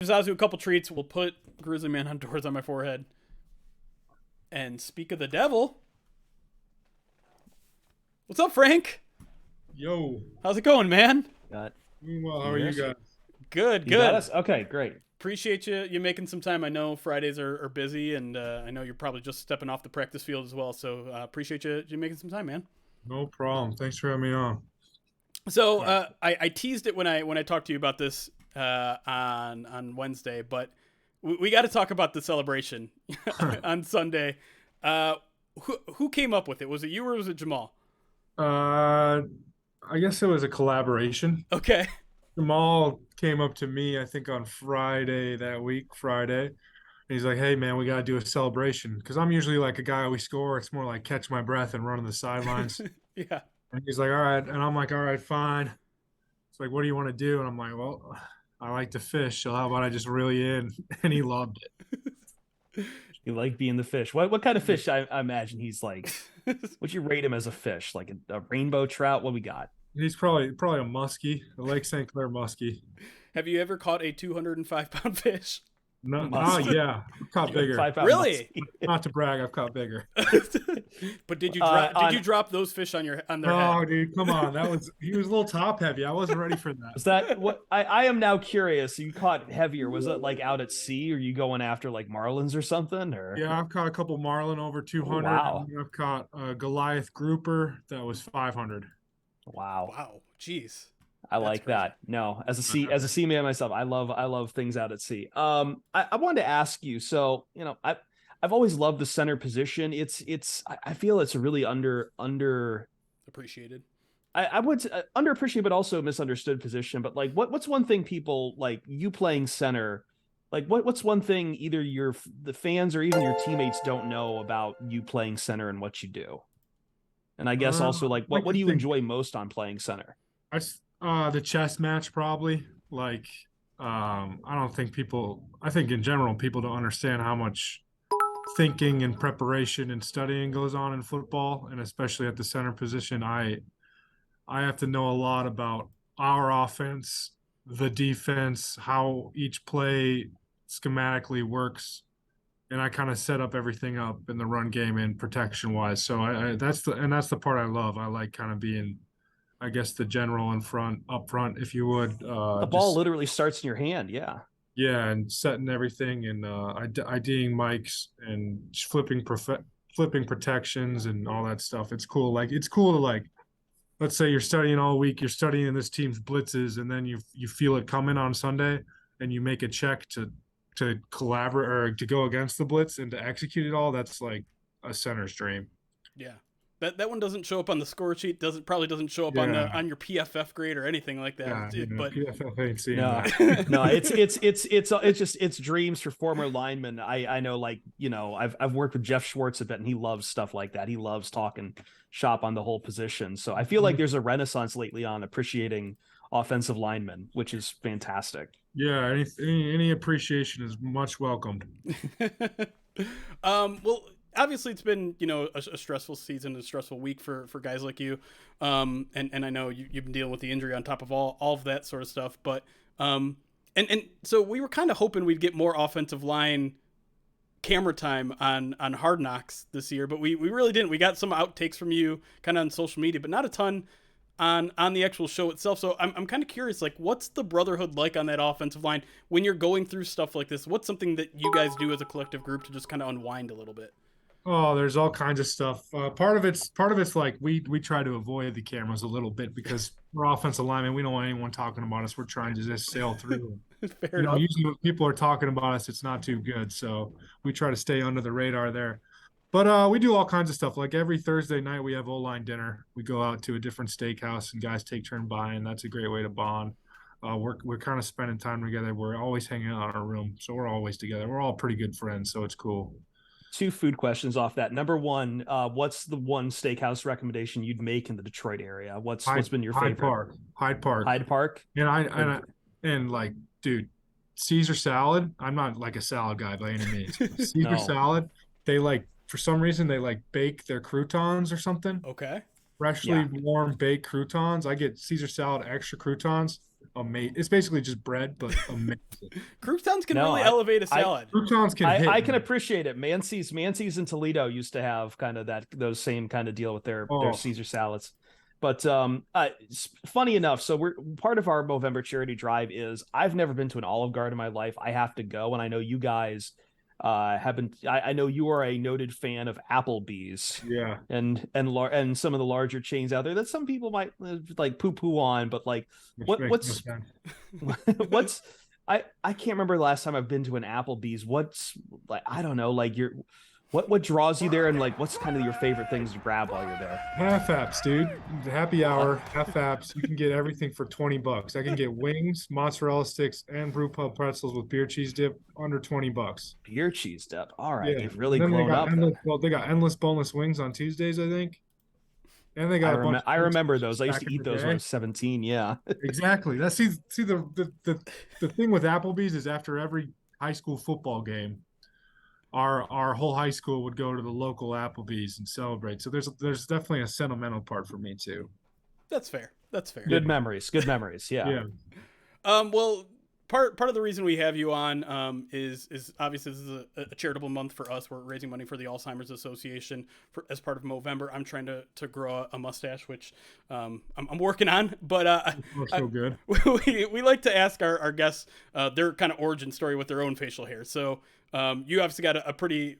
Zazu a couple treats. We'll put Grizzly Man Hunters on my forehead. And speak of the devil. What's up, Frank? Yo, How's it going, man? Got doing well. How you are hear you us? guys? Good, You got good. us? Okay, great. Appreciate you making some time. I know Fridays are busy, and I know you're probably just stepping off the practice field as well. So appreciate you making some time, man. No problem. Thanks for having me on. So All right. I teased it when I talked to you about this on Wednesday, but we got to talk about the celebration on Sunday. Uh, who came up with it? Was it you or was it Jamal? uh, I guess it was a collaboration. Okay. Jamal came up to me, I think on Friday that week, Friday. And he's like, "Hey man, we gotta do a celebration." Because I'm usually like a guy we score. It's more like catch my breath and run on the sidelines. Yeah. And he's like, "All right," and I'm like, "All right, fine." It's like, "What do you want to do?" And I'm like, "Well, I like to fish, so how about I just reel you in?" And he loved You like being the fish. What kind of fish I imagine he's like? Would you rate him as a fish? Like a rainbow trout? What we got? He's probably a muskie, a Lake St. Clair muskie. Have you ever caught a 205-pound fish? No, oh Muskie. yeah, I've caught bigger. 5 pound Really? muskie. Not to brag, I've caught bigger. But did you Uh, drop? Did you on drop those fish on their No, head? dude, come on. He was a little top heavy. I wasn't ready for that. was that what I am now curious. You caught heavier. Was it like out at sea? Or you going after like marlins or something? Or Yeah, I've caught a couple marlin over oh, 200, wow, and I've caught a Goliath grouper that was 500. wow. Wow. Jeez. I That's like crazy. that. No, as a seaman myself, I love things out at sea. I wanted to ask you. So I've always loved the center position. I feel it's a really Appreciated. I would underappreciated, but also misunderstood position. But like, what's one thing people like you playing center? Like, what's one thing either the fans or even your teammates don't know about you playing center and what you do? And I guess also like, I like what to do you think enjoy most on playing center? the chess match probably. Like, I don't think I think in general people don't understand how much thinking and preparation and studying goes on in football, and especially at the center position. I have to know a lot about our offense, the defense, how each play schematically works, and I kind of set up everything up in the run game and protection wise. So that's the part I love. I like kind of being, I guess, the general in front, up front, if you would, The ball just literally starts in your hand. Yeah. yeah, and setting everything and IDing mics and flipping protections and all that stuff. It's cool. Like it's cool to like let's say you're studying all week, you're studying this team's blitzes, and then you feel it coming on Sunday, and you make a check to collaborate or to go against the blitz and to execute it all. That's like a center's dream. Yeah. That one doesn't show up on the score sheet. Probably doesn't show up on the Yeah, on your PFF grade or anything like that. yeah. But PFF ain't seeing No, that. no, it's just it's dreams for former linemen. I know, like, I've worked with Jeff Schwartz a bit, and he loves stuff like that. He loves talking shop on the whole position. So I feel like there's a renaissance lately on appreciating offensive linemen, which is fantastic. Yeah, any appreciation is much welcomed. well, obviously it's been a stressful season, a stressful week for guys like you, and I know you've been dealing with the injury on top of all of that sort of stuff, but and so we were kind of hoping we'd get more offensive line camera time on Hard Knocks this year, but we really didn't. We got some outtakes from you kind of on social media, but not a ton on the actual show itself. So I'm kind of curious, like, what's the brotherhood like on that offensive line when you're going through stuff like this? What's something that you guys do as a collective group to just kind of unwind a little bit? Oh, there's all kinds of stuff. Part of it's like we try to avoid the cameras a little bit because we're offensive linemen. We don't want anyone talking about us. We're trying to just sail through. Fair enough. Usually when people are talking about us, it's not too good. So we try to stay under the radar there. But we do all kinds of stuff. Like every Thursday night, we have O-line dinner. We go out to a different steakhouse and guys take turn buying. That's a great way to bond. We're kind of spending time together. We're always hanging out in our room, so we're always together. We're all pretty good friends, so it's cool. Two food questions off that. Number one, what's the one steakhouse recommendation you'd make in the Detroit area? What's been your Hyde favorite? Park, Hyde Park, Hyde Park. and Okay. like, dude, Caesar salad. I'm not like a salad guy by any means. Caesar No. salad. They like for some reason they like bake their croutons or something. Okay. Freshly Yeah. warm baked croutons. I get Caesar salad extra croutons. amazing. It's basically just bread, but amazing. Croutons can No, really elevate a salad. Croutons can hit. I can appreciate it. Mancy's in Toledo used to have kind of those same kind of deal with their Caesar salads. But funny enough, so we're part of our Movember charity drive is I've never been to an Olive Garden in my life. I have to go, and I know you guys have been. I know you are a noted fan of Applebee's, Yeah, and some of the larger chains out there that some people might like poo poo on, but like what's what's I can't remember the last time I've been to an Applebee's. What's like I don't know, like what draws you there, and like what's kind of your favorite things to grab while you're there? half apps, dude. Happy hour, half apps. You can get everything for $20. I can get wings, mozzarella sticks, and brew pub pretzels with beer cheese dip under $20. Beer cheese dip. All right, Yeah, they've really and then grown up. They got endless boneless wings on Tuesdays, I think. And they got I remember those. I used to eat those when I was 17. Yeah, exactly. That's the thing with Applebee's is after every high school football game, our whole high school would go to the local Applebee's and celebrate. So there's definitely a sentimental part for me too. That's fair. That's fair. Good memories. Good memories. Yeah. Well, part of the reason we have you on is obviously this is a charitable month for us. We're raising money for the Alzheimer's Association as part of Movember. I'm trying to grow a mustache, which I'm working on. But so good. We like to ask our guests their kind of origin story with their own facial hair. So you obviously got a pretty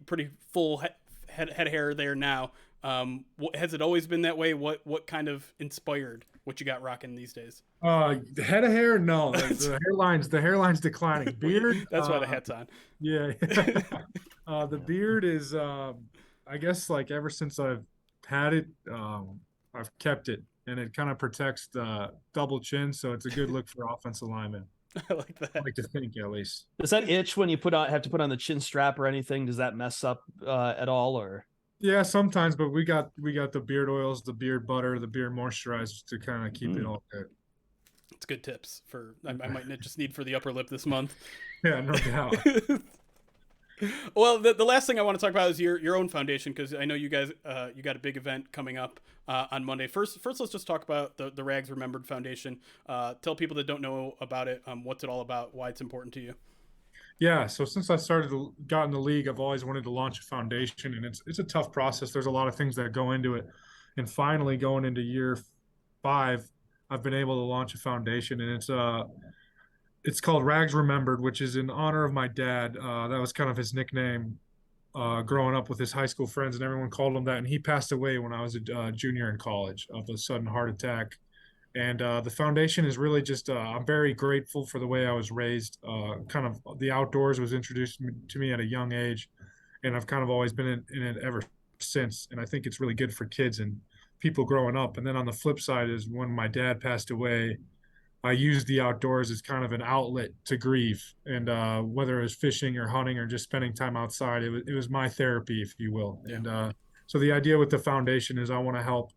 full head of hair there now. Has it always been that way? What kind of inspired what you got rocking these days? The head of hair, no. The hairline's declining. Beard. That's why the hat's on. Yeah. The beard is I guess like ever since I've had it, I've kept it, and it kind of protects the double chin, so it's a good look for offensive linemen. I like that. I like to think, at least. Does that itch when you have to put on the chin strap or anything? Does that mess up at all, or? Yeah, sometimes, but we got the beard oils, the beard butter, the beard moisturizers to kind of keep it all good. It's good tips for I might just need for the upper lip this month. Yeah, no doubt. Well, the last thing I want to talk about is your own foundation, because I know you guys you got a big event coming up on Monday. First, let's just talk about the Rags Remembered Foundation. Tell people that don't know about it what's it all about, why it's important to you. Yeah, so since I got in the league, I've always wanted to launch a foundation, and it's a tough process. There's a lot of things that go into it, and finally going into year 5, I've been able to launch a foundation, and it's called Rags Remembered, which is in honor of my dad. That was kind of his nickname growing up with his high school friends, and everyone called him that. And he passed away when I was a junior in college of a sudden heart attack. And the foundation is really just, I'm very grateful for the way I was raised. Kind of the outdoors was introduced to me at a young age, and I've kind of always been in it ever since. And I think it's really good for kids and people growing up. And then on the flip side is when my dad passed away, I used the outdoors as kind of an outlet to grieve. And whether it was fishing or hunting or just spending time outside, it was my therapy, if you will. Yeah. And so the idea with the foundation is I want to help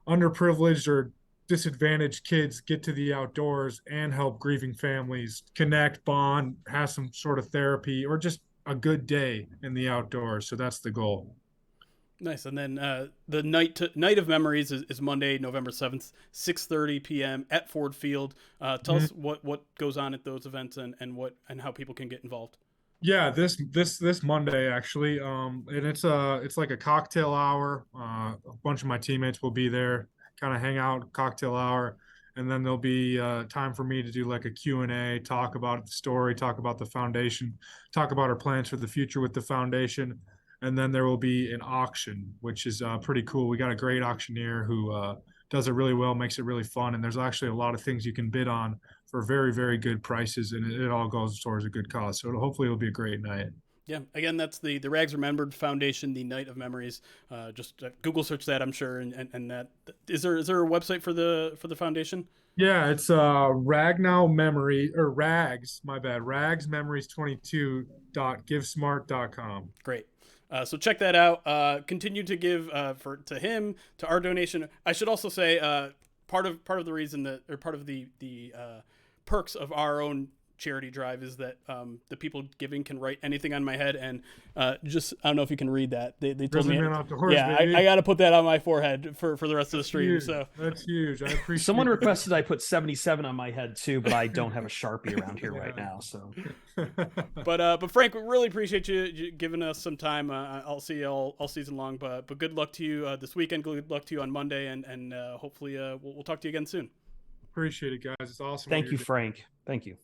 underprivileged or disadvantaged kids get to the outdoors and help grieving families connect, bond, have some sort of therapy, or just a good day in the outdoors. So that's the goal. Nice. And then the night of memories is Monday, November 7th, 6:30 p.m. at Ford Field. Tell us what goes on at those events and how people can get involved. Yeah, this Monday actually, and it's like a cocktail hour. A bunch of my teammates will be there, kind of hang out, cocktail hour, and then there'll be time for me to do like a Q&A, talk about the story, talk about the foundation, talk about our plans for the future with the foundation, and then there will be an auction, which is pretty cool. We got a great auctioneer who does it really well, makes it really fun, and there's actually a lot of things you can bid on for very, very good prices, and it all goes towards a good cause. So hopefully it'll be a great night. Yeah, again, that's the Rags Remembered Foundation, the Night of Memories. Just Google search that, I'm sure, and that is there a website for the foundation? Yeah, it's Ragnow Memory or Rags, my bad, ragsmemories22.givesmart.com. Great. So check that out. Continue to give to him, to our donation. I should also say part of the reason that, or part of the perks of our own charity drive is that the people giving can write anything on my head, and just I don't know if you can read that. They told Grizzly me, man off the horse, yeah, baby. I got to put that on my forehead for the rest of the stream. Huge. So That's huge. I appreciate. Someone requested I put 77 on my head too, but I don't have a Sharpie around here right now. So, but Frank, we really appreciate you giving us some time. I'll see you all season long, but good luck to you this weekend. Good luck to you on Monday, and hopefully we'll talk to you again soon. Appreciate it, guys. It's awesome. thank you, Frank. Thank you.